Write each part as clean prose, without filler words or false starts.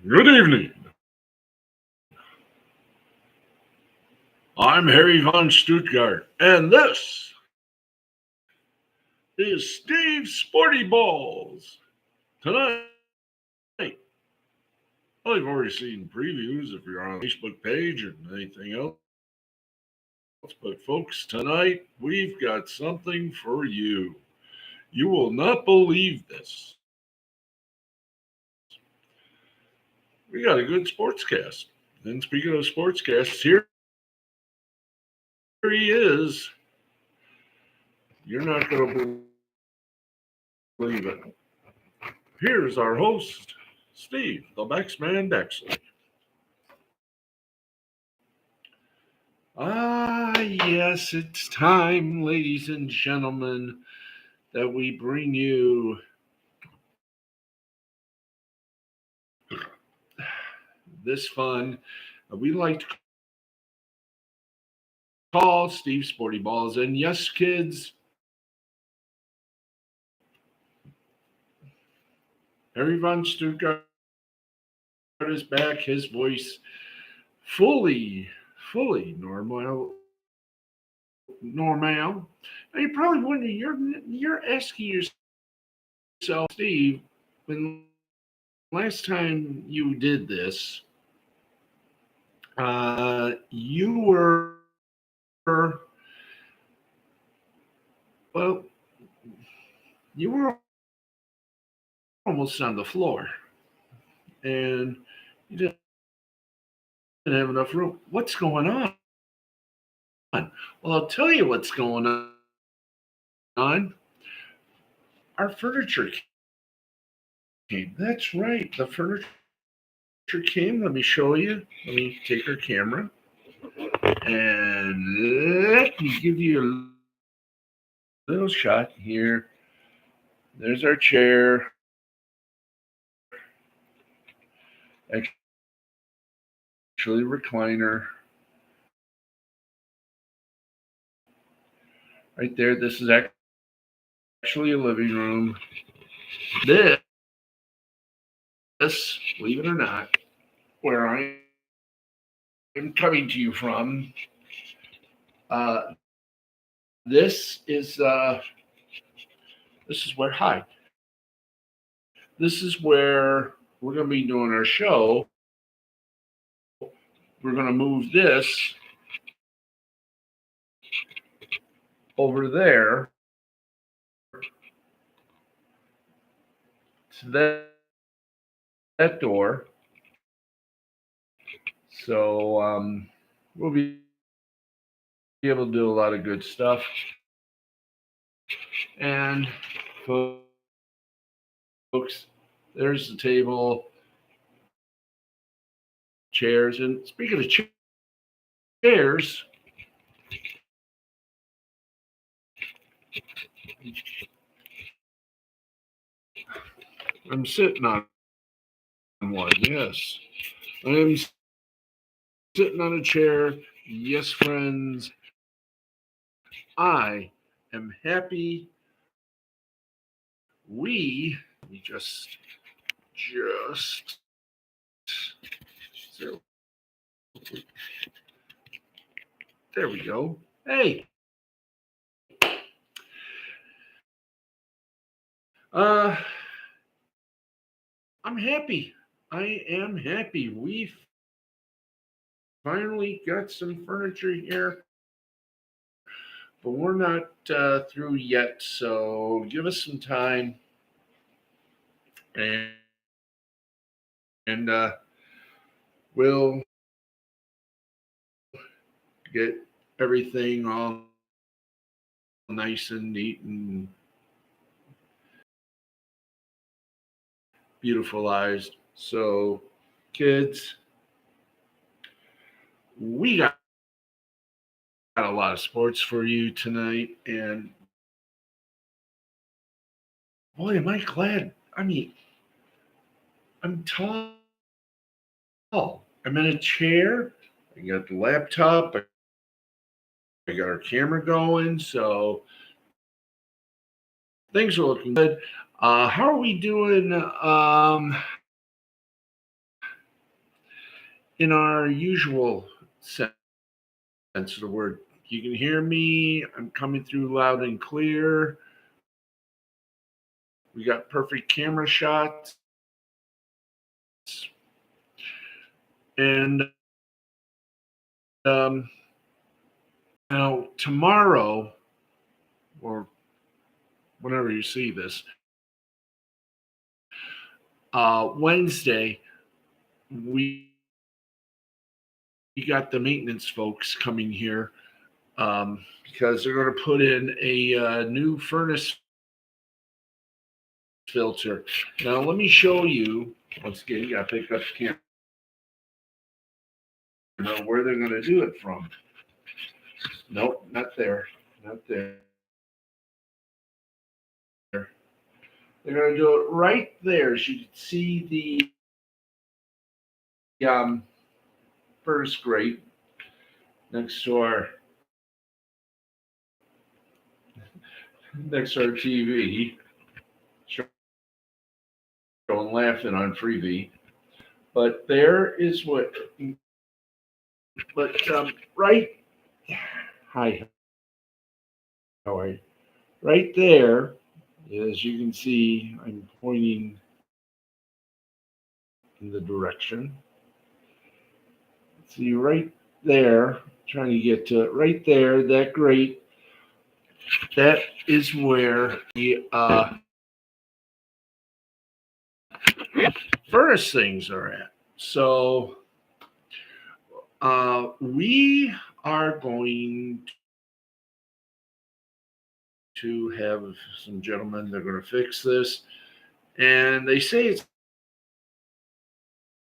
Good evening. I'm Harry von Stuttgart, and this is Steve's Sporty Balls. Tonight, well, you've already seen previews if you're on the Facebook page and anything else. But, folks, tonight we've got something for you. You will not believe this. We got a good sportscast. And speaking of sportscasts, here he is. You're not going to believe it. Here's our host, Steve, the Bexman Dexley. Yes, it's time, ladies and gentlemen, that we bring you this fun. We like to call Steve Sporty Balls. And yes, kids, Harry von Stuttgart is back. His voice fully normal. Now you're probably wondering, you're asking yourself, Steve, when last time you did this, you were, well, you were almost on the floor, and you didn't have enough room. What's going on? Well, I'll tell you what's going on. Our furniture came. That's right. The furniture came. Let me show you. Let me take our camera. And let me give you a little shot here. There's our chair. Actually, recliner. Right there. This is actually a living room. This, believe it or not, where I am coming to you from, this is where this is where we're going to be doing our show. We're going to move this over there to that door. So we'll be able to do a lot of good stuff. And folks, there's the table, chairs. And speaking of chairs, I'm sitting on one. Yes, I'm sitting on a chair. Yes, friends, I am happy. We just so there we go. Hey, I'm happy. I am happy. We finally got some furniture here, but we're not through yet. So give us some time, and we'll get everything all nice and neat and beautifulized. So, kids, we got a lot of sports for you tonight, and boy, am I glad. I mean, I'm tall. I'm in a chair. I got the laptop. I got our camera going. So things are looking good. How are we doing in our usual sense of the word? You can hear me. I'm coming through loud and clear. We got perfect camera shots. And now tomorrow, or whenever you see this, Wednesday, we got the maintenance folks coming here because they're going to put in a new furnace filter. Now, let me show you. Once again, you got to pick up the camera. Now, where they're going to do it from. Nope, not there. Not there. They're going to do it right there. As you can see the furnace grate next to our TV. Showing laughing on Freebie. But there is what. But right. Hi. How are you? Right there, as you can see, I'm pointing in the direction. See right there, trying to get to it. Right there, that grate. That is where the furnace things are at. So we are going to have some gentlemen that are going to fix this. And they say it's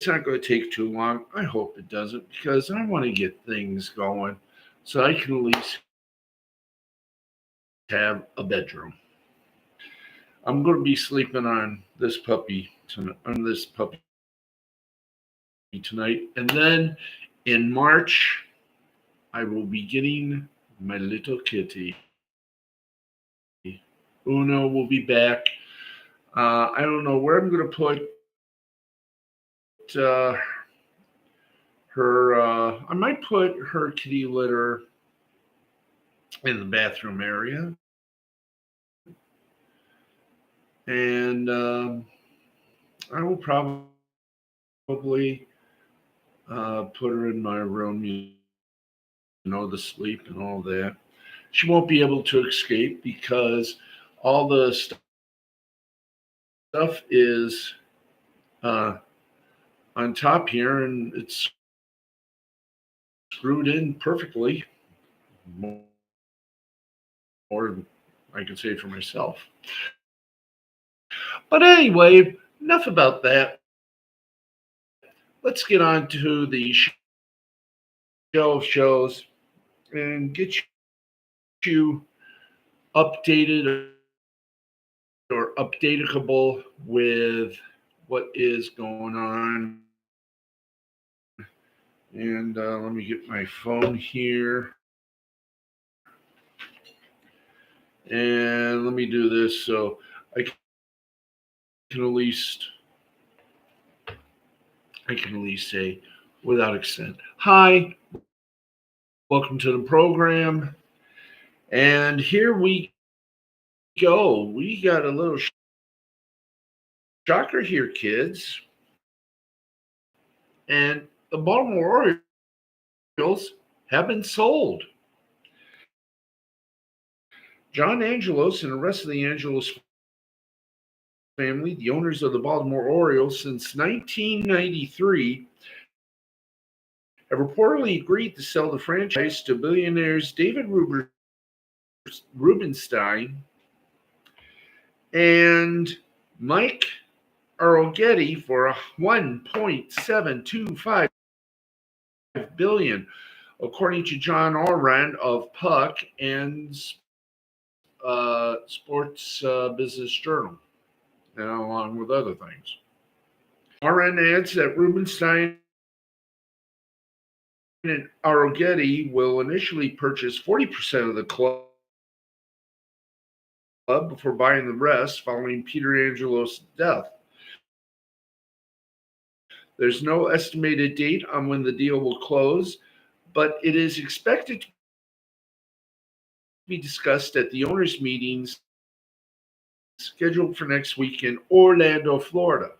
not going to take too long. I hope it doesn't, because I want to get things going so I can at least have a bedroom. I'm going to be sleeping on this puppy tonight. And then in March, I will be getting my little kitty. Uno will be back. I don't know where I'm going to put her. I might put her kitty litter in the bathroom area. And I will probably put her in my room, to sleep and all that. She won't be able to escape because all the stuff is on top here, and it's screwed in perfectly. More than I can say for myself. But anyway, enough about that. Let's get on to the show of shows and get you updated or updatable with what is going on. And let me get my phone here. And let me do this so I can at least say without accent, hi, welcome to the program. And here we go. We got a little shocker here, kids. And the Baltimore Orioles have been sold. John Angelos and the rest of the Angelos family, the owners of the Baltimore Orioles since 1993, have reportedly agreed to sell the franchise to billionaires David Rubenstein and Mike Arroghetti for $1.725 billion, according to John Oren of Puck and Sports Business Journal, and along with other things. Oren adds that Rubenstein and Arroghetti will initially purchase 40% of the club before buying the rest following Peter Angelo's death. There's no estimated date on when the deal will close, but it is expected to be discussed at the owners' meetings scheduled for next week in Orlando, Florida.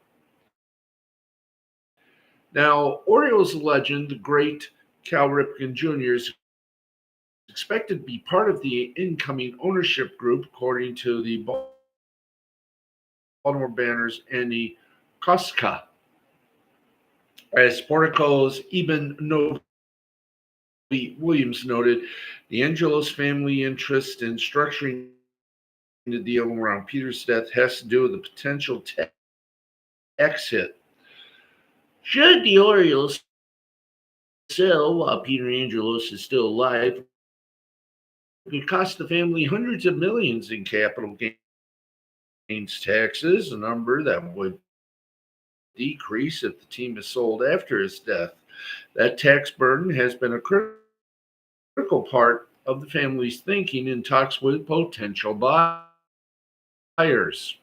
Now, Orioles legend, the great Cal Ripken Jr., is expected to be part of the incoming ownership group, according to the Baltimore Banners and the Koska. As Sportico's Eben Novi Williams noted, the Angelos family interest in structuring the deal around Peter's death has to do with the potential tax hit. Should the Orioles sell while Peter Angelos is still alive, it could cost the family hundreds of millions in capital gains taxes, a number that would decrease if the team is sold after his death. That tax burden has been a critical part of the family's thinking in talks with potential buyers.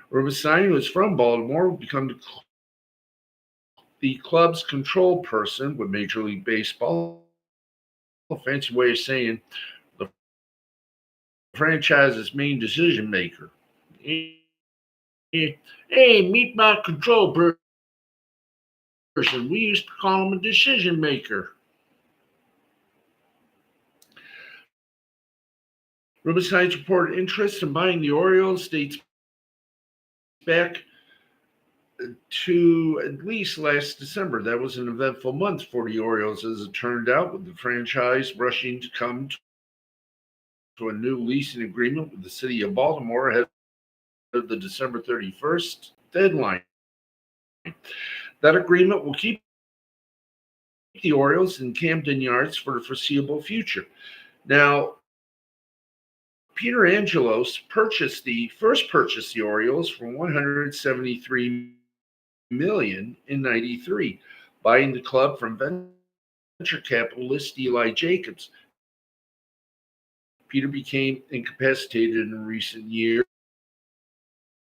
Rubinstein, who is from Baltimore, will become the club's control person with Major League Baseball. A fancy way of saying the franchise's main decision maker. Hey, meet my control person. We used to call him a decision maker. Rubinstein's reported interest in buying the Orioles dates back to at least last December. That was an eventful month for the Orioles, as it turned out, with the franchise rushing to come to a new leasing agreement with the city of Baltimore ahead of the December 31st deadline. That agreement will keep the Orioles in Camden Yards for the foreseeable future. Now, Peter Angelos purchased the Orioles for $173 million in '93, buying the club from venture capitalist Eli Jacobs. Peter became incapacitated in recent years,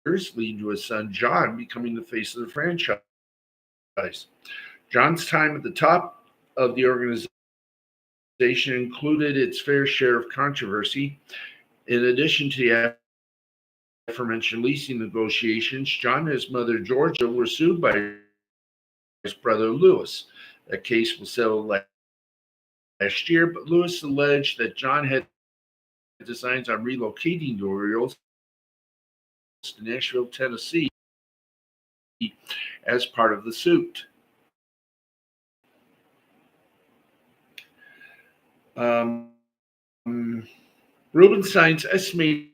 leading to his son John becoming the face of the franchise. John's time at the top of the organization included its fair share of controversy. In addition to the aforementioned leasing negotiations, John and his mother Georgia were sued by his brother Lewis. That case was settled last year, but Lewis alleged that John had designs on relocating the Orioles to Nashville, Tennessee, as part of the suit. Rubinstein's estimated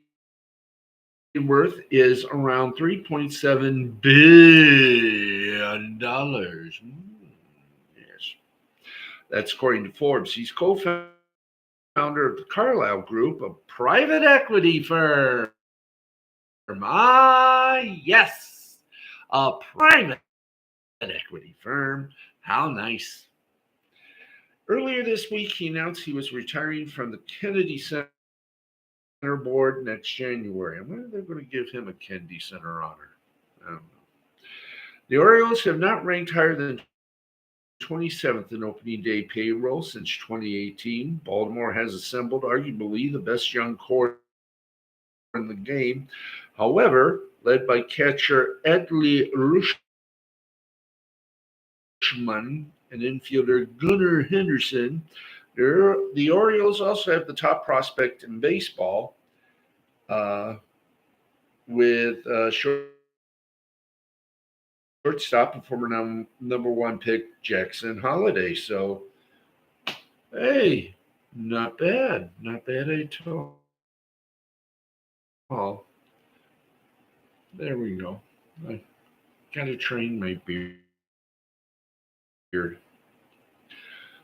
worth is around $3.7 billion. Yes, that's according to Forbes. He's co-founder of the Carlyle Group, a private equity firm. Yes, a private equity firm. How nice. Earlier this week, he announced he was retiring from the Kennedy Center board next January. I wonder if they're going to give him a Kennedy Center honor. I don't know. The Orioles have not ranked higher than 27th in opening day payroll since 2018. Baltimore has assembled arguably the best young core in the game. However, led by catcher Edley Rushman and infielder Gunnar Henderson, the Orioles also have the top prospect in baseball with shortstop and former number one pick Jackson Holliday. So, hey, not bad. Not bad at all. There we go. I got to train my beard.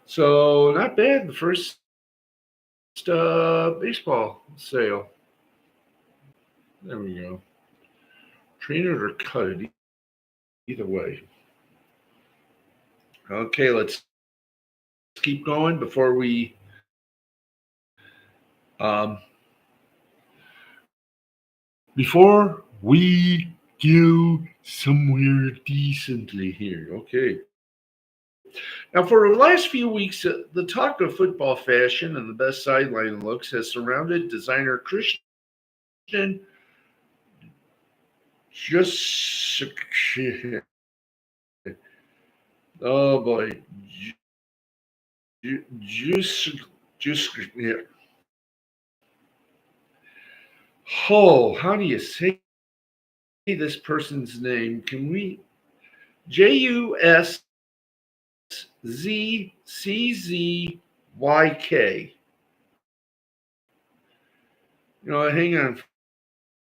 So, not bad. The first baseball sale. There we go. Train it or cut it. Either way. Okay, let's keep going um, before we go somewhere decently here. Okay. Now, for the last few weeks, the talk of football fashion and the best sideline looks has surrounded designer Christian just oh boy, just yeah. Oh, how do you say this person's name? Can we Jusczczyk? Hang on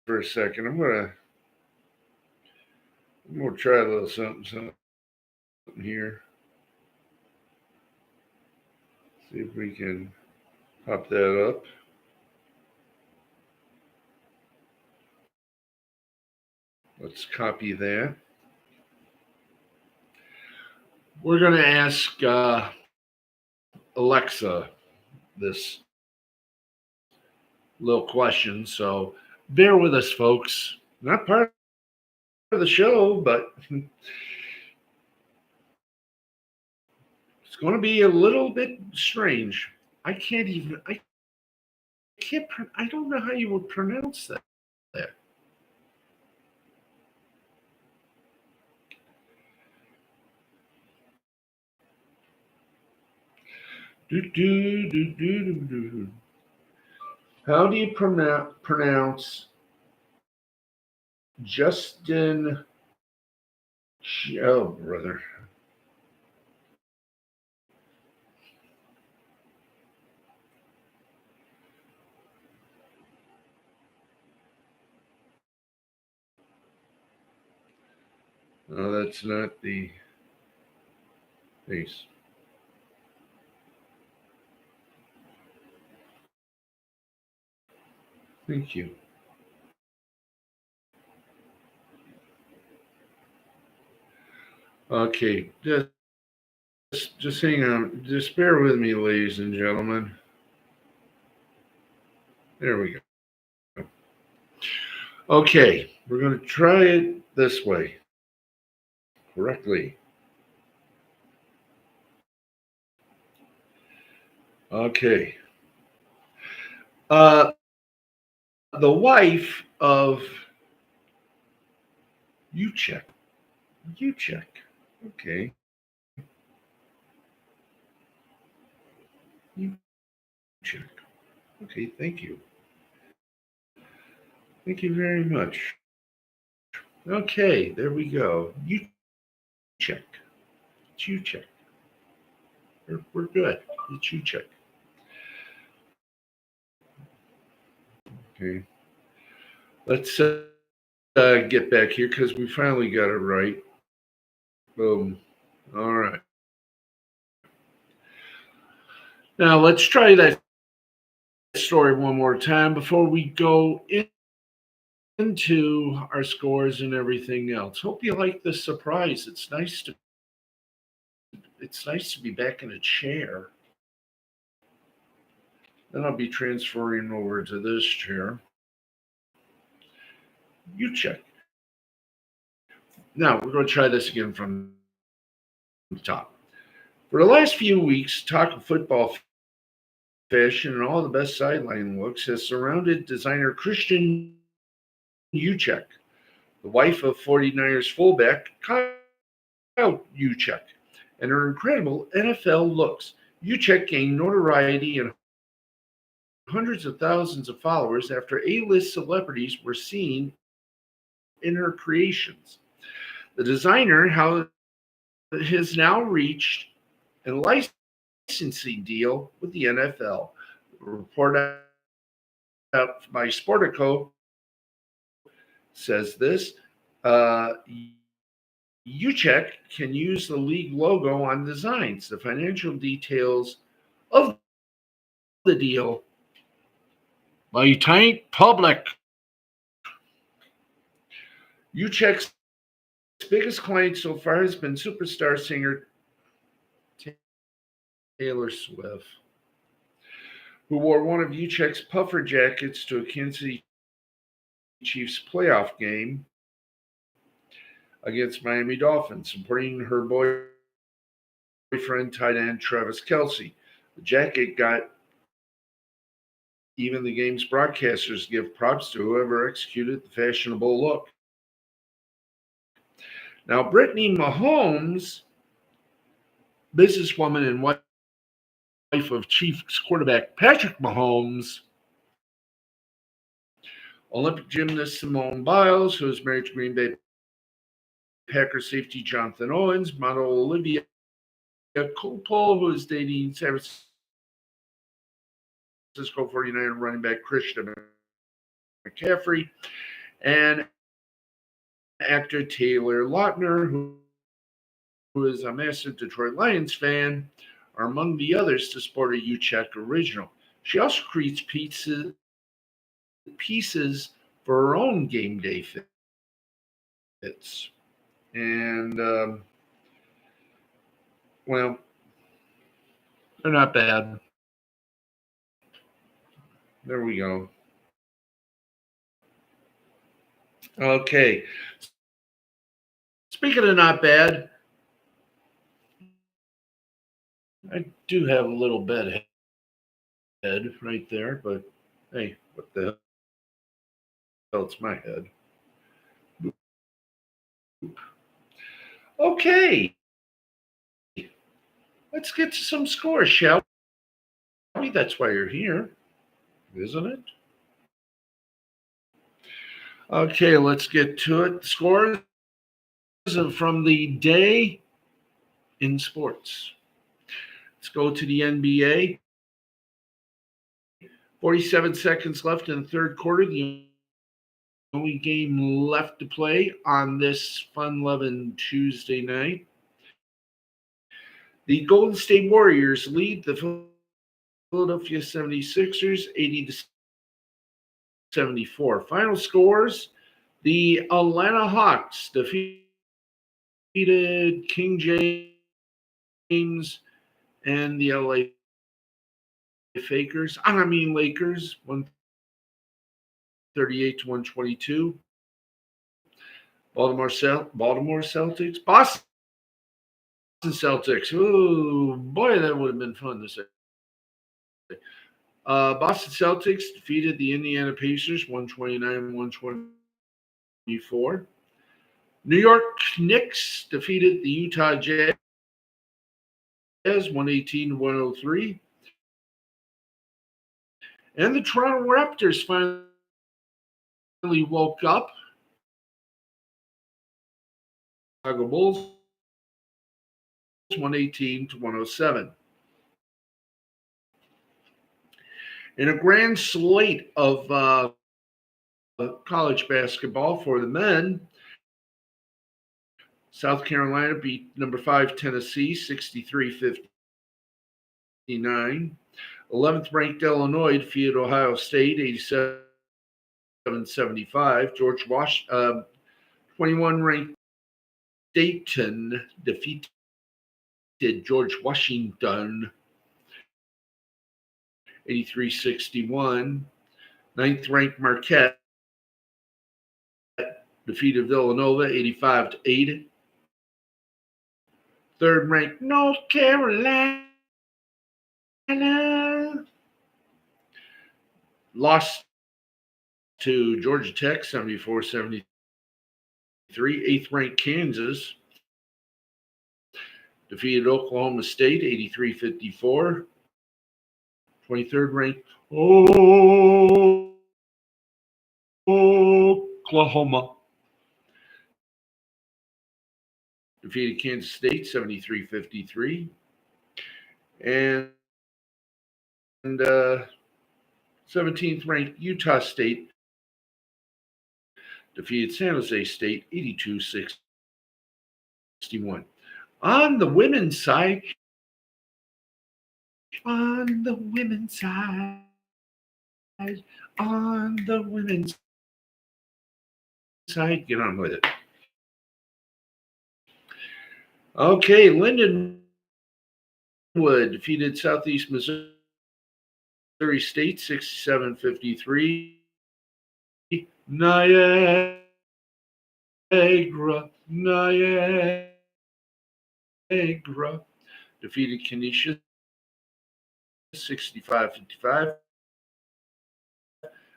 for a second. I'm gonna try a little something here. See if we can pop that up. Let's copy that. We're going to ask Alexa this little question. So bear with us, folks. Not part of the show, but it's going to be a little bit strange. I can't even, I can't, I don't know how you would pronounce that. Do, do, do, do, do, do. How do you pronounce Justin? Oh, brother. No, that's not the case. Thank you. Okay, just hang on. Just bear with me, ladies and gentlemen. There we go. Okay, we're going to try it this way correctly. Okay. Uh, the wife of Uchek. Uchek. Okay. Uchek. Okay, thank you. Thank you very much. Okay, there we go. Uchek. It's Uchek. We're good. It's Uchek. Okay. Let's get back here because we finally got it right. Boom. All right. Now let's try that story one more time before we go into our scores and everything else. Hope you like the surprise. It's nice to be back in a chair. Then I'll be transferring over to this chair. You check. Now we're going to try this again from the top. For the last few weeks, talk of football fashion and all the best sideline looks has surrounded designer Christian Uchek, the wife of 49ers fullback Kyle Uchek, and her incredible NFL looks. Uchek gained notoriety and hundreds of thousands of followers after A-list celebrities were seen in her creations. The designer has now reached a licensing deal with the NFL. A report out by Sportico says this. Uchek can use the league logo on designs. The financial details of the deal by taint public. Uchek's biggest client so far has been superstar singer Taylor Swift, who wore one of Uchek's puffer jackets to a Kansas City Chiefs playoff game against Miami Dolphins, supporting her boyfriend, tight end Travis Kelce. The jacket got even the game's broadcasters give props to whoever executed the fashionable look. Now, Brittany Mahomes, businesswoman and wife of Chiefs quarterback Patrick Mahomes, Olympic gymnast Simone Biles, who is married to Green Bay Packers safety Jonathan Owens, model Olivia Coppola, who is dating San Francisco 49er running back Christian McCaffrey, and actor Taylor Lautner, who is a massive Detroit Lions fan, are among the others to sport a Uchek original. She also creates pieces for her own game day fits. And, well, they're not bad. There we go. Okay. Speaking of not bad, I do have a little bed head right there, but hey, what the hell? It's my head. Okay. Let's get to some scores, shall we? That's why you're here, isn't it? Okay, let's get to it. Scores from the day in sports. Let's go to the NBA. 47 seconds left in the third quarter. The only game left to play on this fun-loving Tuesday night. The Golden State Warriors lead the Philadelphia 76ers 80-74. Final scores: the Atlanta Hawks defeated King James and the LA Lakers, 138-122. Baltimore Celtics, Boston Celtics. Oh boy, that would have been fun to say. Boston Celtics defeated the Indiana Pacers 129-124. New York Knicks defeated the Utah Jazz 118-103. And the Toronto Raptors finally woke up. Chicago Bulls 118-107. In a grand slate of college basketball for the men, South Carolina beat number 5 Tennessee 63-59. 11th ranked Illinois defeated Ohio State 87-75. 21 ranked Dayton defeated George Washington 83-61. 9th ranked Marquette defeated Villanova 85-8. 3rd ranked North Carolina lost to Georgia Tech 74-73. 8th ranked Kansas defeated Oklahoma State 83-54. 23rd ranked Oklahoma defeated Kansas State 73-53. And 17th ranked Utah State defeated San Jose State 82-61. On the women's side, get on with it. Okay, Lyndon Wood defeated Southeast Missouri State 67-53. Niagara defeated Kenesha 65-55.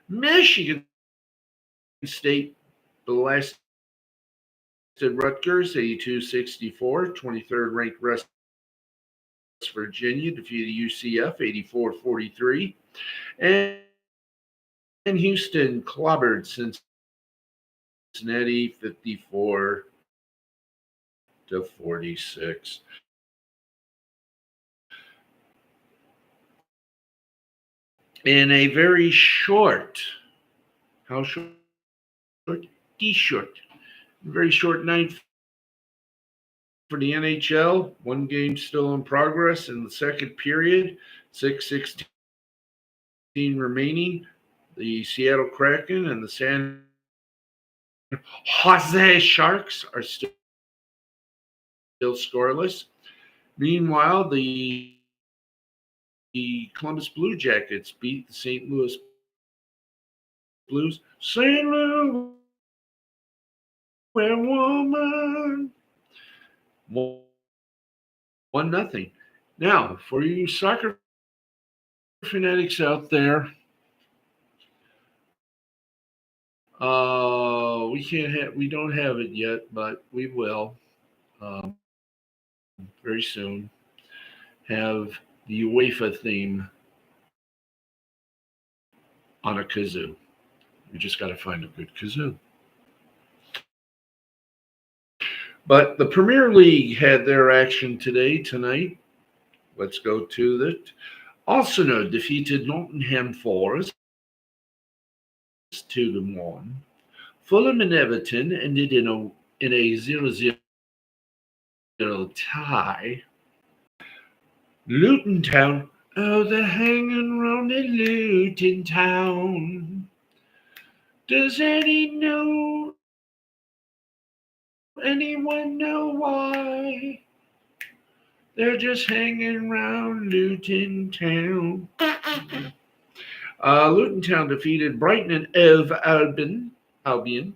Michigan State blasted Rutgers 82-64. 23rd ranked West Virginia defeated UCF 84-43. And Houston clobbered Cincinnati 54-46. In a very short, how short? Short. Very short night for the NHL. One game still in progress in the second period. 6:16 remaining. The Seattle Kraken and the San Jose Sharks are still scoreless. Meanwhile, the Columbus Blue Jackets beat the St. Louis Blues. St. Louis woman. 1-0. Now, for you soccer fanatics out there, we don't have it yet, but we will very soon have the UEFA theme on a kazoo. We just got to find a good kazoo. But the Premier League had their action tonight. Let's go to that. Arsenal defeated Nottingham Forest 2-1. Fulham and Everton ended in a 0-0 tie. Luton Town, oh, they're hanging round in Luton Town. Does anyone know why? They're just hanging around Luton Town. Luton Town defeated Brighton and Albion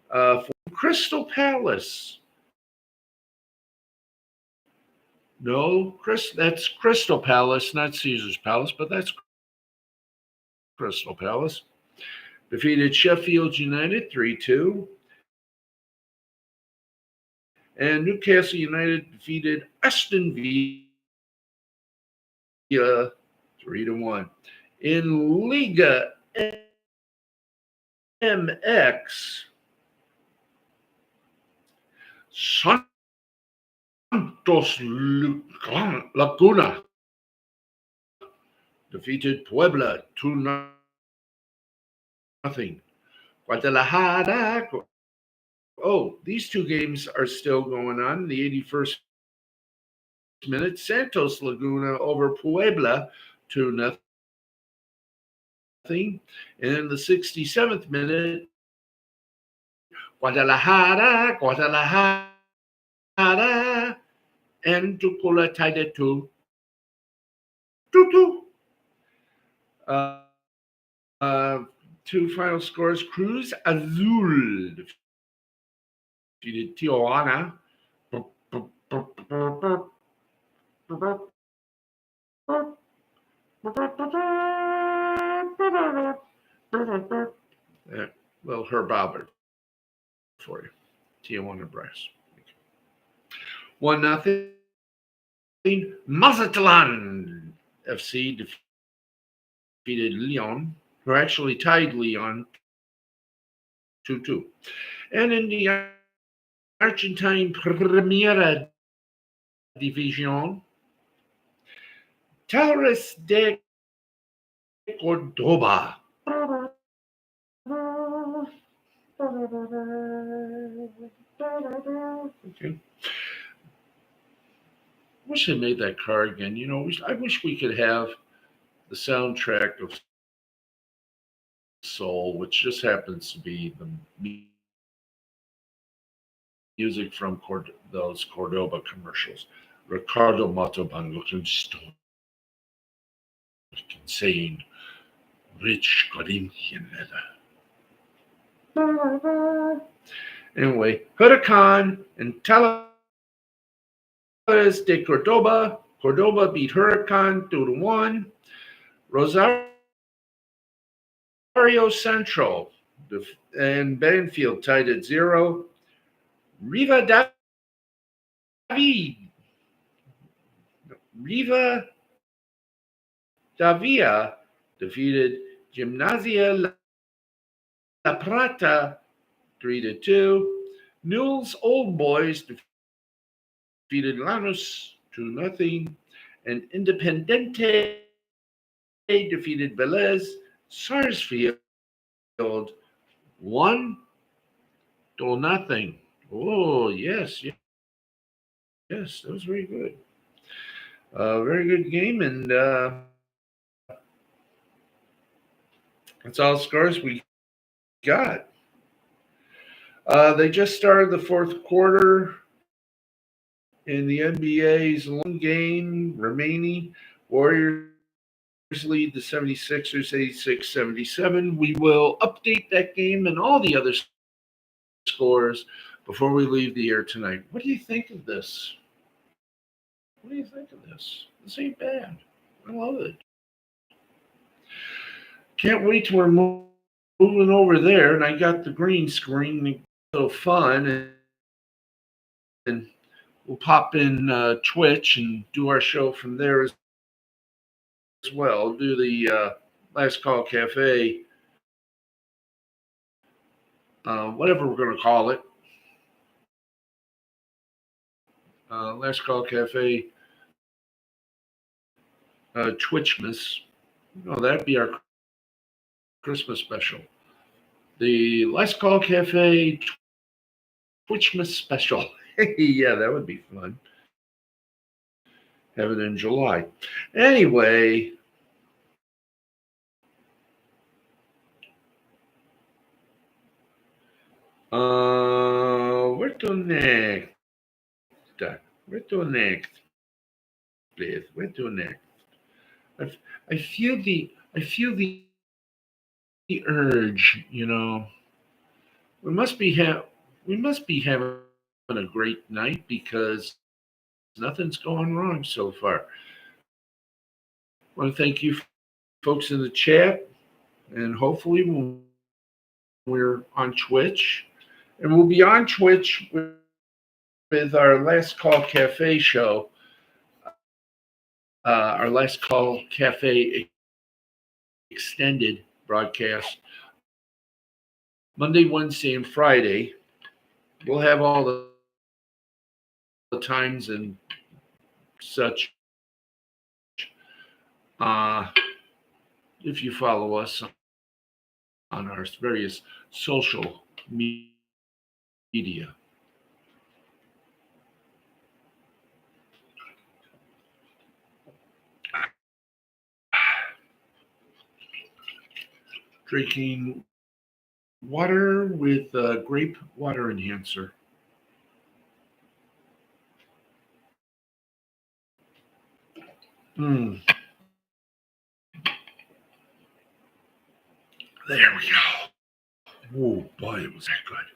for Crystal Palace. No, that's Crystal Palace, not Caesar's Palace, but that's Crystal Palace. Defeated Sheffield United 3-2. And Newcastle United defeated Aston Villa 3-1. In Liga MX, Santos Laguna defeated Puebla 2-0. Guadalajara. Oh, these two games are still going on. The 81st minute, Santos Laguna over Puebla 2-0. And in the 67th minute, Guadalajara, and Tucula tied it 2-2. Two final scores: Cruz Azul defeated Tijuana. Well, Herb Albert for you. Tijuana Brass. 1-0. Mazatlan FC defeated Lyon, who actually tied Lyon 2-2. And in the Argentine Primera Division, Talleres de Cordoba okay. Wish they made that car again. You know, I wish we could have the soundtrack of Soul, which just happens to be the music from those Cordoba commercials. Ricardo Montalban looking stoic and saying, rich Corinthian leather. Anyway, Huracan and Tales de Cordoba. Cordoba beat Huracan 2-1. Rosario Central and Banfield tied at 0. Riva David, Riva Davia defeated Gimnasia La Plata 3-2. Newell's Old Boys defeated Lanús 2-0. And Independiente defeated Velez. Sarsfield 1-0. Oh, yes, yes, that was very good. Very good game, and that's all scores we got. They just started the fourth quarter in the NBA's one game remaining. Warriors lead the 76ers 86-77. We will update that game and all the other scores before we leave the air tonight. What do you think of this? What do you think of this? This ain't bad. I love it. Can't wait till we're moving over there, and I got the green screen. So fun, and we'll pop in Twitch and do our show from there as well. Do the Last Call Cafe, whatever we're going to call it. Last Call Cafe Twitchmas. No, that'd be our Christmas special. The Last Call Cafe Twitchmas special. Yeah, that would be fun. Have it in July. Anyway, where to next? Where to next, please? Where to next? I feel the urge. We must be having a great night because nothing's going wrong so far. I want to thank you folks in the chat, and hopefully we're on Twitch, and we'll be on Twitch with our Last Call Cafe show, our Last Call Cafe extended broadcast, Monday, Wednesday, and Friday. We'll have all the times and such if you follow us on our various social media. Drinking water with grape water enhancer. There we go. Oh boy, was that good.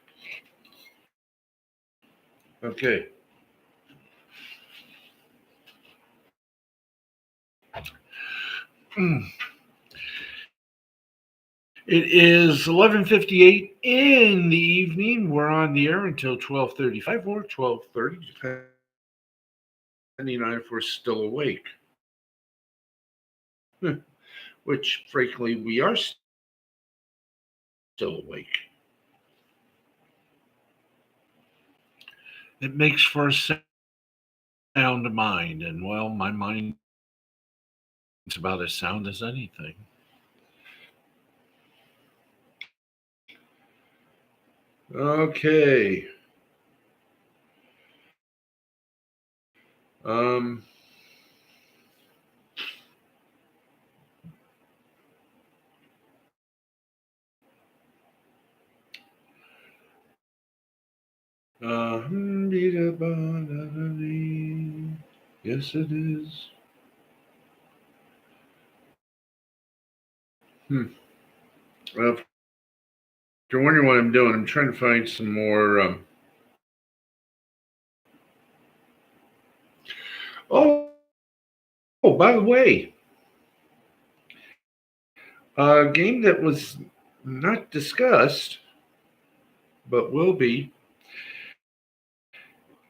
Okay. It is 11:58 in the evening. We're on the air until 12:35 or 12:30, depending on if we're still awake. Which, frankly, we are still awake. It makes for a sound mind, and well, my mind's about as sound as anything. Okay. Yes, it is. Well, if you're wondering what I'm doing, I'm trying to find some more. Oh, by the way, a game that was not discussed, but will be.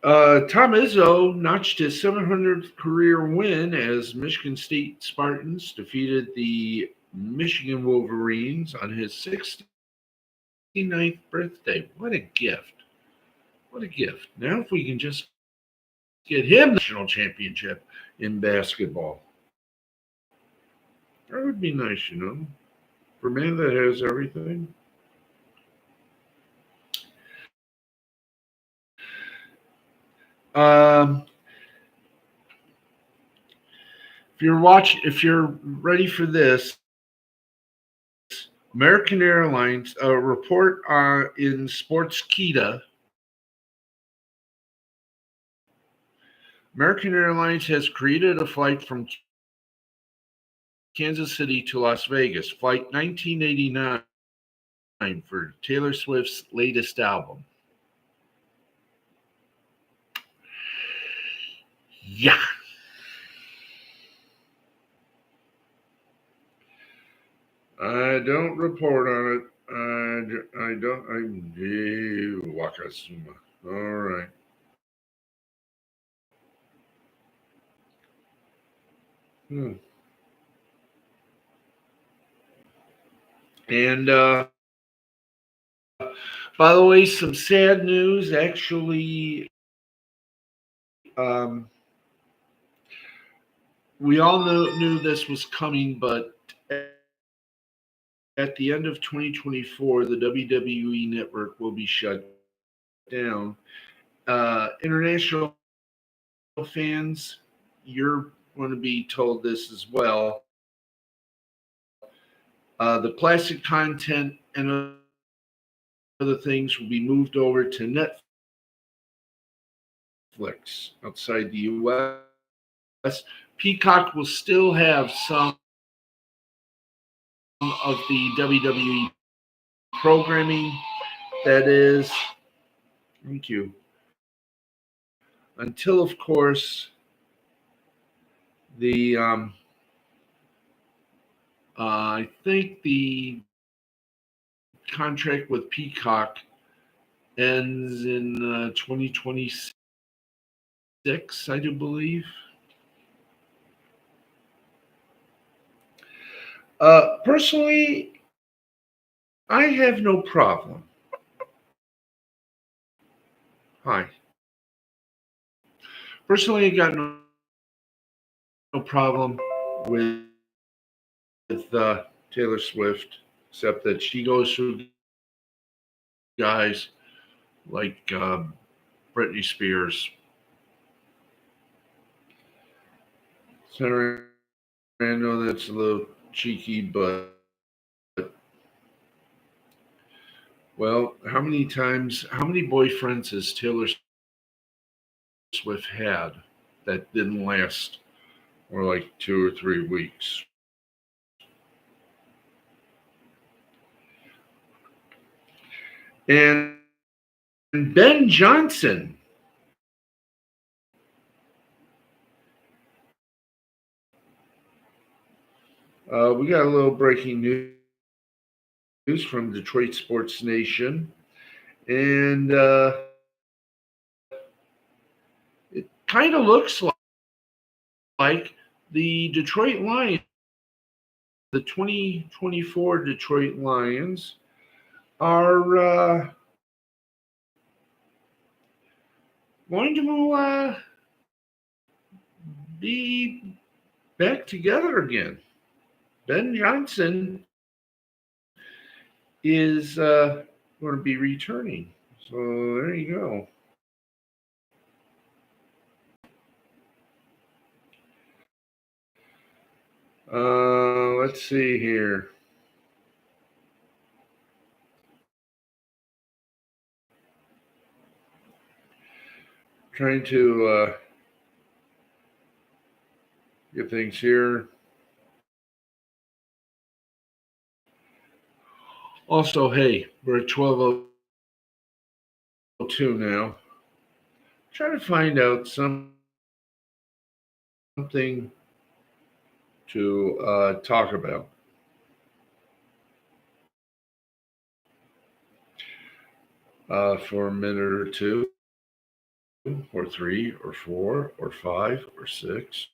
Tom Izzo notched his 700th career win as Michigan State Spartans defeated the Michigan Wolverines on his 69th birthday. What a gift! What a gift. Now, if we can just get him the national championship in basketball, that would be nice, for a man that has everything. Um, if you're ready for this, American Airlines, a report in Sports American Airlines has created a flight from Kansas City to Las Vegas, Flight 1989, for Taylor Swift's latest album. Yeah. I don't report on it. I don't. Wakasuma. All right. Hmm. And by the way, some sad news. Actually, um, we all knew this was coming, but at the end of 2024, the WWE network will be shut down. International fans, you're going to be told this as well. The classic content and other things will be moved over to Netflix outside the US. Peacock will still have some of the WWE programming. That is, thank you. Until, of course, the I think the contract with Peacock ends in 2026, I do believe. Personally, I have no problem. Hi. Personally, I got no problem with Taylor Swift, except that she goes through guys like Britney Spears. So I know that's a little cheeky, but well, how many boyfriends has Taylor Swift had that didn't last more like 2 or 3 weeks? And Ben Johnson, we got a little breaking news from Detroit Sports Nation, and it kind of looks like the Detroit Lions, the 2024 Detroit Lions, are going to be back together again. Ben Johnson is going to be returning. So there you go. Let's see here. Trying to Get things here. Also, hey, we're at 12:02 now. Try to find out something to talk about for a minute or two, or three, or four, or five, or six,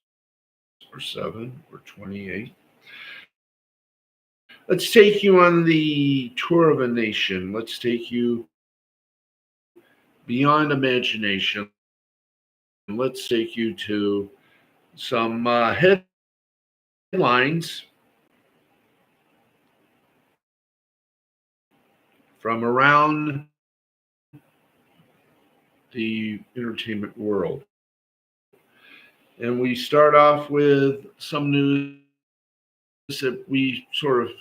or seven, or 28. Let's take you on the tour of a nation. Let's take you beyond imagination. Let's take you to some headlines from around the entertainment world. And we start off with some news that we sort of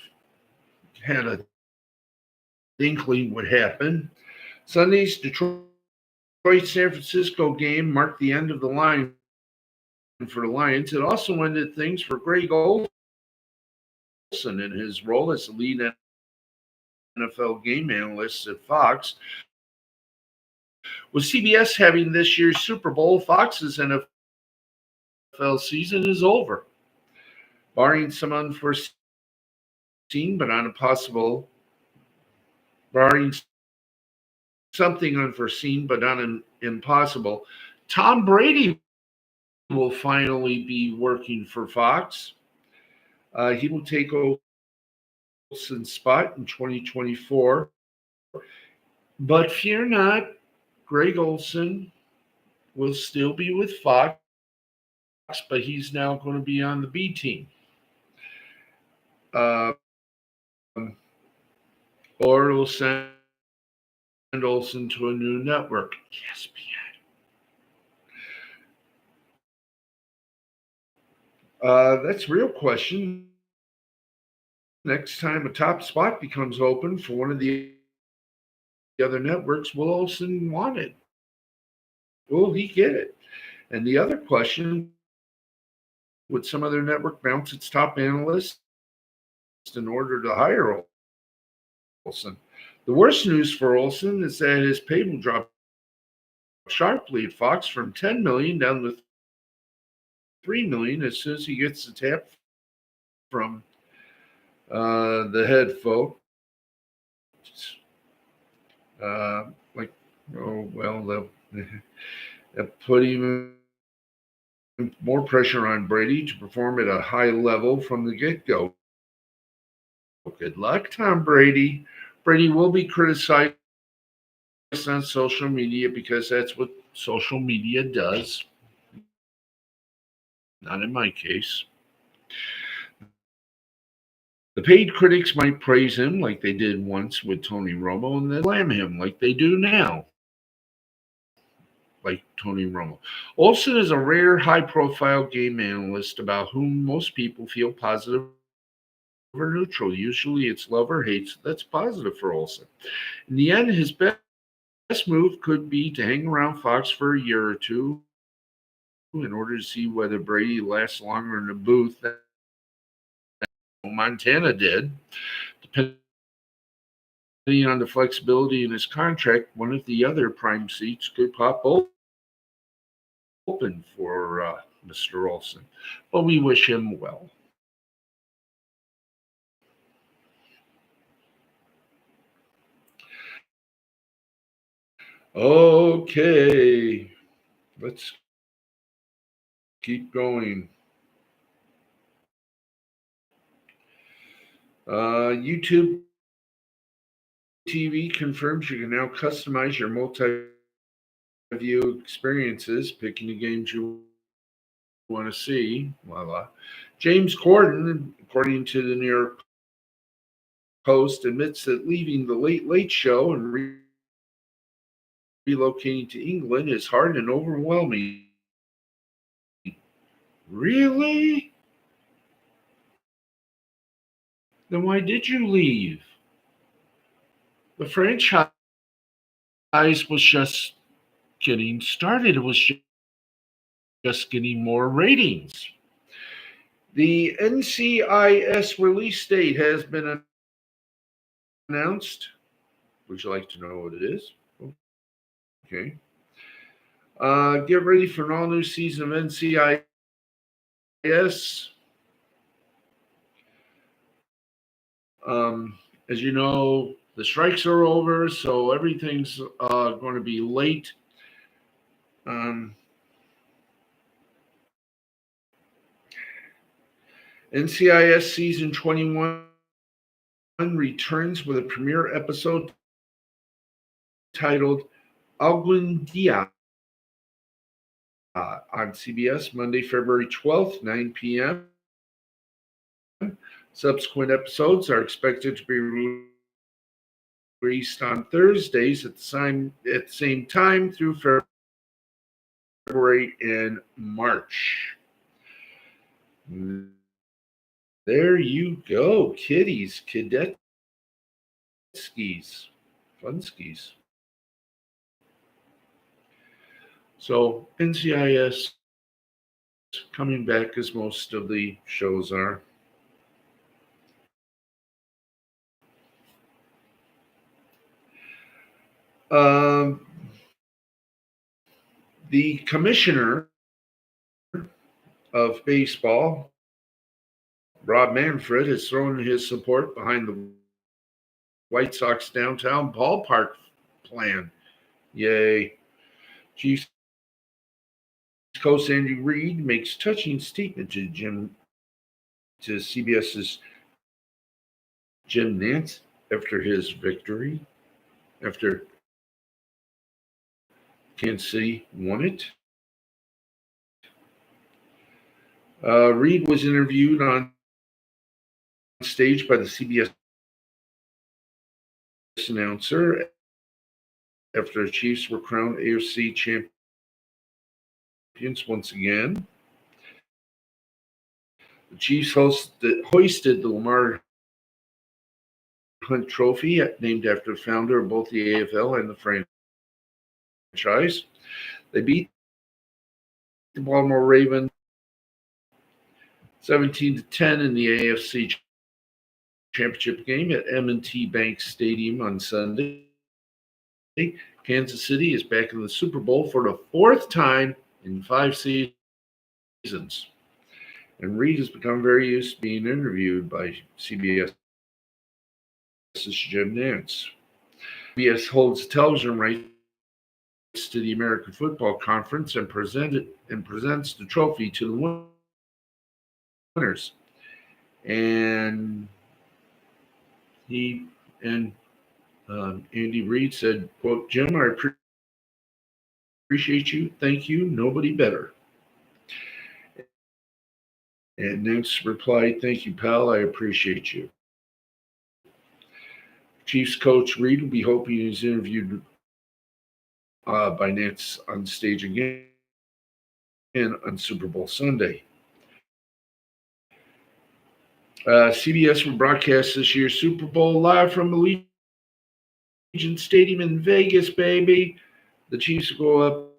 had a inkling would happen. Sunday's Detroit San Francisco game marked the end of the line for the Lions. It also ended things for Greg Olson in his role as the lead NFL game analyst at Fox. With CBS having this year's Super Bowl, Fox's NFL season is over. Barring some unforeseen but on a possible, barring something unforeseen but not impossible, Tom Brady will finally be working for Fox. He will take Olson's spot in 2024. But fear not, Greg Olson will still be with Fox, but he's now going to be on the B team. Or it'll send Olson to a new network. ESPN. That's a real question. Next time a top spot becomes open for one of the other networks, will Olson want it? Will he get it? And the other question, would some other network bounce its top analyst in order to hire Olson? The worst news for Olson is that his pay will drop sharply at Fox from $10 million down to $3 million as soon as he gets the tap from the head folks. Like, oh well, they'll put even more pressure on Brady to perform at a high level from the get-go. Good luck, Tom Brady. Brady will be criticized on social media because that's what social media does. Not in my case. The paid critics might praise him like they did once with Tony Romo and then slam him like they do now. Like Tony Romo. Olson is a rare, high-profile game analyst about whom most people feel positive or neutral. Usually it's love or hate, so that's positive for Olson. In the end, his best move could be to hang around Fox for a year or two in order to see whether Brady lasts longer in the booth than Montana did. Depending on the flexibility in his contract, one of the other prime seats could pop open for Mr. Olson. But we wish him well. Okay, let's keep going. YouTube TV confirms you can now customize your multi-view experiences, picking the games you want to see. Voila. James Corden, according to the New York Post, admits that leaving the Late Late Show and relocating to England is hard and overwhelming. Really? Then why did you leave? The franchise was just getting started. It was just getting more ratings. The NCIS release date has been announced. Would you like to know what it is? Okay. Get ready for an all new season of NCIS. As you know, the strikes are over, so everything's going to be late. Um, NCIS season 21 returns with a premiere episode titled Algum Dia on CBS Monday, February 12th, 9 p.m. Subsequent episodes are expected to be released on Thursdays at the same time through February and March. There you go, kiddies, cadet skis, fun skis. So NCIS coming back as most of the shows are. Um, the commissioner of baseball, Rob Manfred, has thrown his support behind the White Sox downtown ballpark plan. Yay. Chiefs coach Andy Reid makes touching statement to CBS's Jim Nance after his victory, after Kansas City won it. Reid was interviewed on stage by the CBS announcer after the Chiefs were crowned AFC champions once again. The Chiefs hoisted the Lamar Hunt Trophy, named after the founder of both the AFL and the franchise. They beat the Baltimore Ravens 17-10 in the AFC Championship game at M&T Bank Stadium on Sunday. Kansas City is back in the Super Bowl for the fourth time in 5 seasons. And Reid has become very used to being interviewed by CBS's Jim Nance. CBS holds television rights to the American Football Conference and presents the trophy to the winners. And he and Andy Reid said, quote, Jim, I appreciate you. Thank you. Nobody better. And Nance replied, thank you, pal. I appreciate you. Chiefs coach Reid will be hoping he's interviewed by Nance on stage again on Super Bowl Sunday. CBS will broadcast this year's Super Bowl live from Allegiant Stadium in Vegas, baby. The Chiefs will go up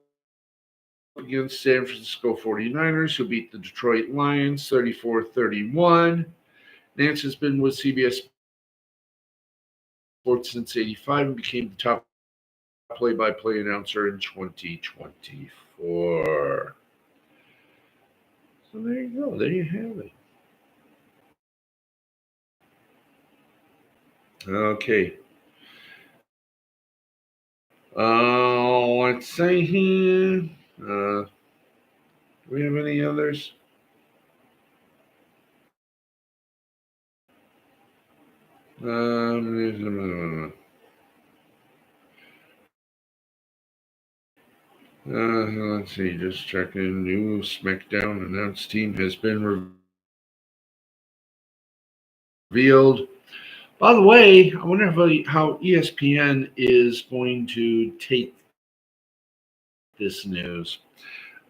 against San Francisco 49ers, who beat the Detroit Lions 34-31. Nance has been with CBS Sports since '85 and became the top play-by-play announcer in 2024. So there you go. There you have it. Okay. Let's see here. Do we have any others? Let's see. Just checking. New SmackDown announced team has been revealed. By the way, I wonder how ESPN is going to take this news.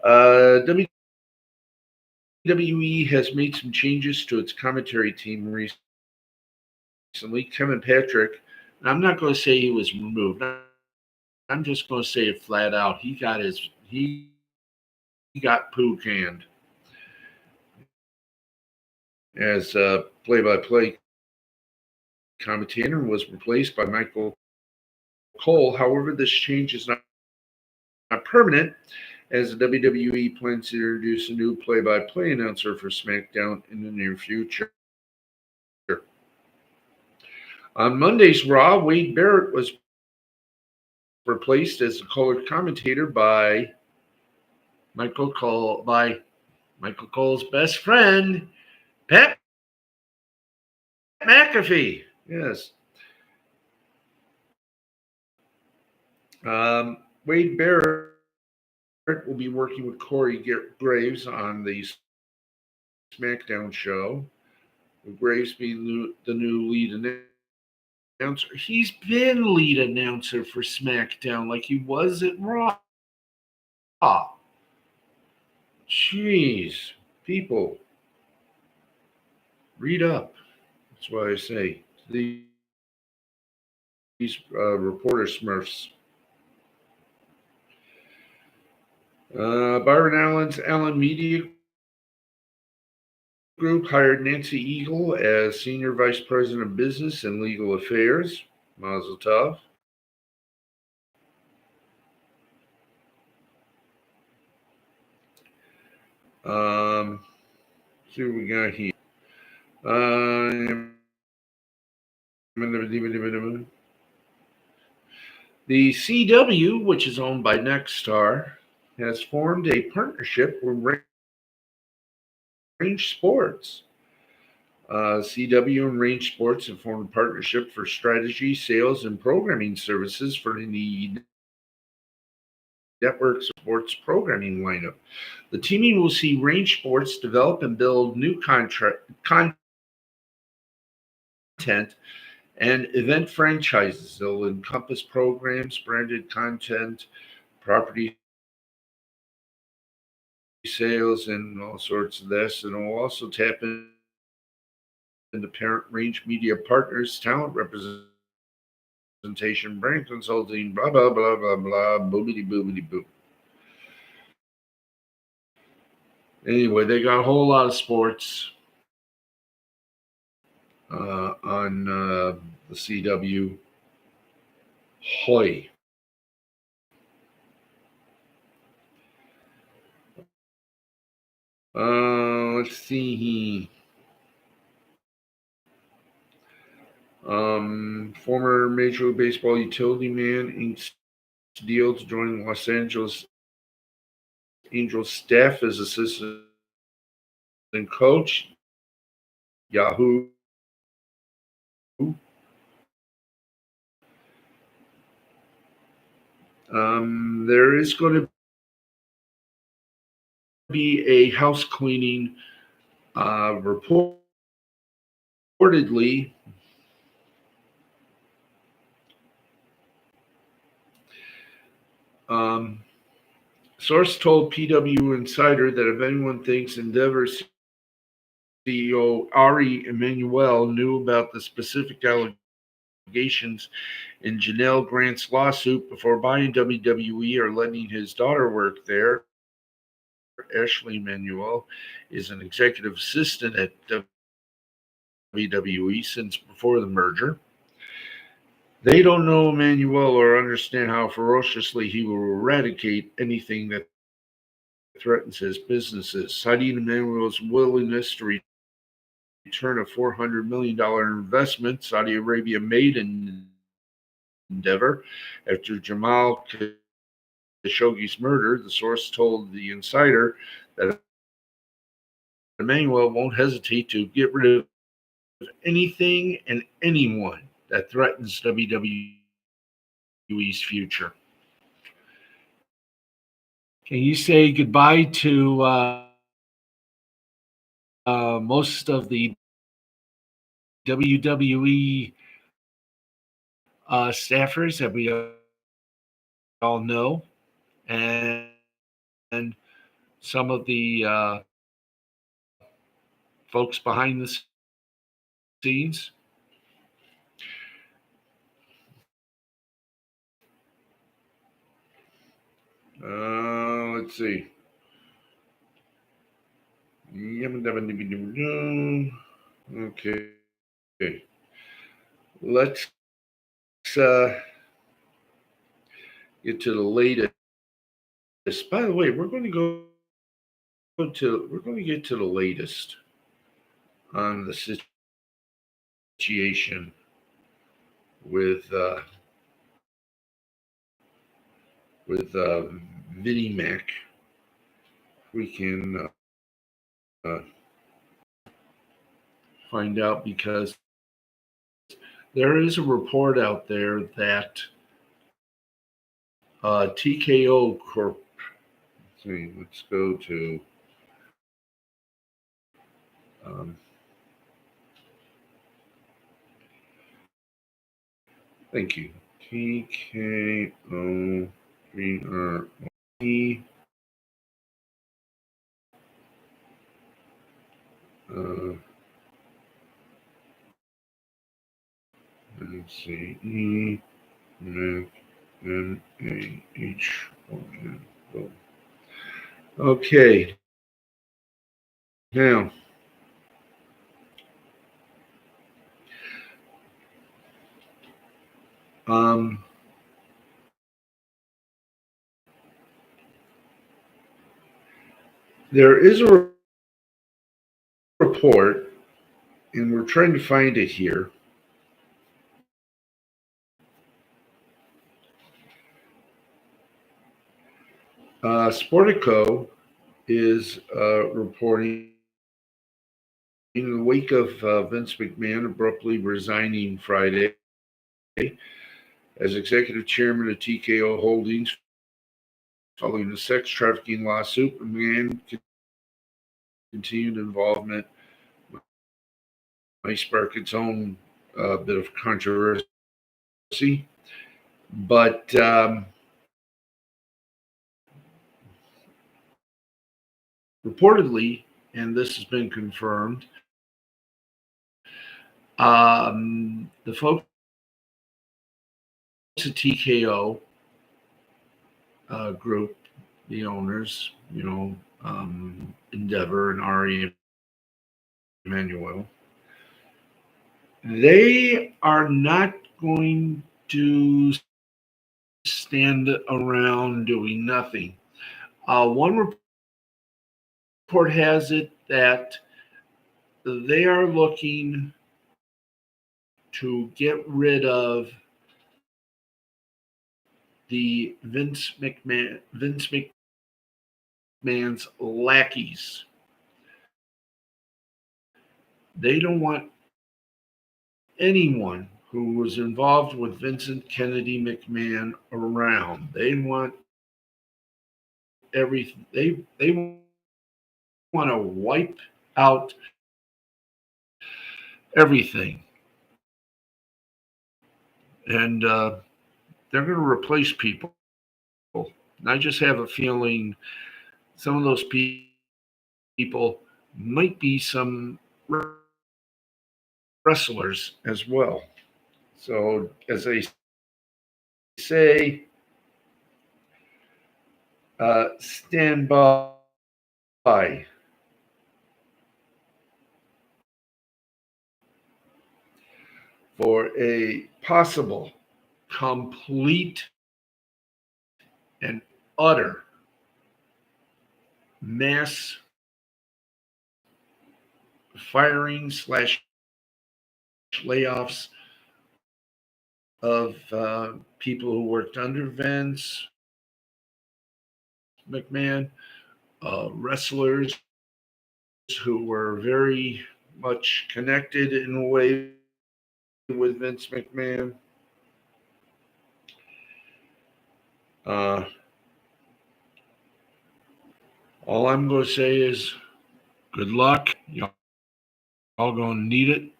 WWE has made some changes to its commentary team recently. Kevin Patrick, and I'm not going to say he was removed. I'm just going to say it flat out. He got poo canned. as play-by-play commentator and was replaced by Michael Cole. However, this change is not permanent, as the WWE plans to introduce a new play-by-play announcer for SmackDown in the near future. On Monday's Raw, Wade Barrett was replaced as the color commentator by Michael Cole's best friend, Pat McAfee. Yes. Wade Barrett will be working with Corey Graves on the SmackDown show, with Graves being the new lead announcer. He's been lead announcer for SmackDown like he was at Raw. Jeez, people, read up. That's why I say these reporter smurfs. Byron Allen's Allen Media Group hired Nancy Eagle as Senior Vice President of Business and Legal Affairs. Mazel tov. See what we got here. The CW, which is owned by Nexstar, has formed a partnership with Range Sports. CW and Range Sports have formed a partnership for strategy, sales, and programming services for the network's sports programming lineup. The teaming will see Range Sports develop and build new content and event franchises. They'll encompass programs, branded content, property sales, and all sorts of this. And it'll also tap into parent Range Media Partners, talent representation, brand consulting, blah, blah, blah, blah, blah, boobity, boobity, boo. Anyway, they got a whole lot of sports on the CW. Hoy. Let's see. Former Major League Baseball utility man inks deal to join Los Angeles Angels staff as assistant coach. Yahoo. There is going to be a house cleaning reportedly. Source told PW Insider that if anyone thinks Endeavor CEO Ari Emanuel knew about the specific allegations in Janelle Grant's lawsuit before buying WWE or letting his daughter work there, Ashley Emanuel is an executive assistant at WWE since before the merger. They don't know Emanuel or understand how ferociously he will eradicate anything that threatens his businesses, citing Emanuel's willingness to return a $400 million investment Saudi Arabia made in Endeavor after Jamal Khashoggi's murder. The source told the Insider that Emanuel won't hesitate to get rid of anything and anyone that threatens WWE's future. Can you say goodbye to most of the WWE staffers that we all know, and some of the folks behind the scenes? Let's see. Okay. Let's uh, get to the latest. By the way, we're going to get to the latest on the situation with Vinnie Mac. We can find out because there is a report out there that TKO Corp. Let's go to. Um, Thank you. TKO uh, let's see. Mac NAH. Okay. Now, um, there is a report, and we're trying to find it here. Sportico is reporting in the wake of Vince McMahon abruptly resigning Friday as executive chairman of TKO Holdings following a sex trafficking lawsuit. McMahon continued involvement might spark its own bit of controversy, but reportedly, and this has been confirmed, the folks at TKO group, the owners, Endeavor and Ari Emanuel, they are not going to stand around doing nothing. One report has it that they are looking to get rid of the Vince McMahon's lackeys. They don't want anyone who was involved with Vincent Kennedy McMahon around. They want everything. They want to wipe out everything, and they're going to replace people. And I just have a feeling some of those people might be some wrestlers as well. So, as I say, stand by for a possible, complete, and utter mass firing slash layoffs of people who worked under Vince McMahon, wrestlers who were very much connected in a way with Vince McMahon. Uh, all I'm going to say is good luck. Y'all going to need it.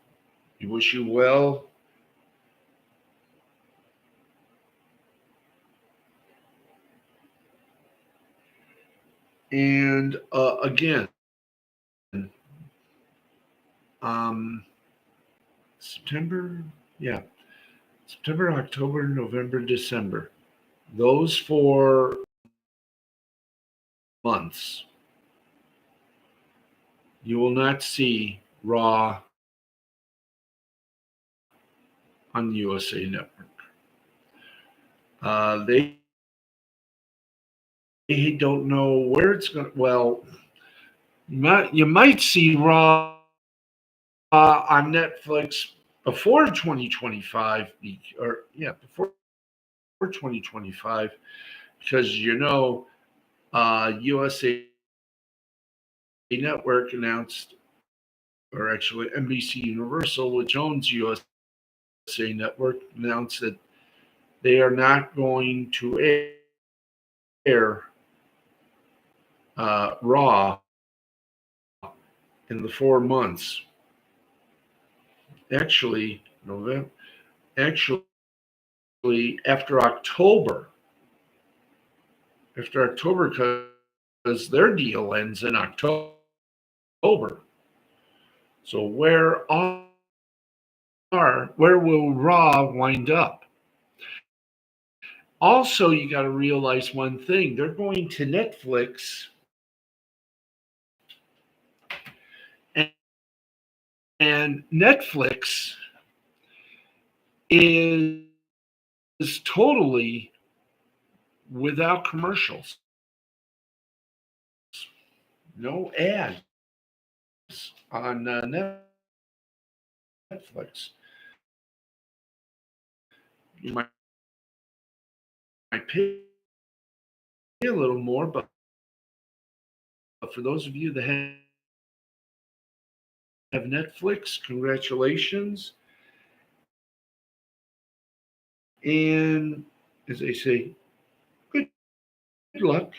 We wish you well. And again, um, September, yeah, September, October, November, December. Those 4 months, you will not see Raw on the USA Network. They don't know where it's going. Well, you might see Raw on Netflix before 2025, before 2025, because USA Network announced, or actually NBC Universal, which owns USA Network, announced that they are not going to air Raw in the 4 months. Actually, November. Actually, after October, because their deal ends in October. So where will Raw wind up? Also, you got to realize one thing: they're going to Netflix, and Netflix is totally without commercials, no ads on Netflix. You might pay a little more, but for those of you that have Netflix, congratulations. And as they say, good luck.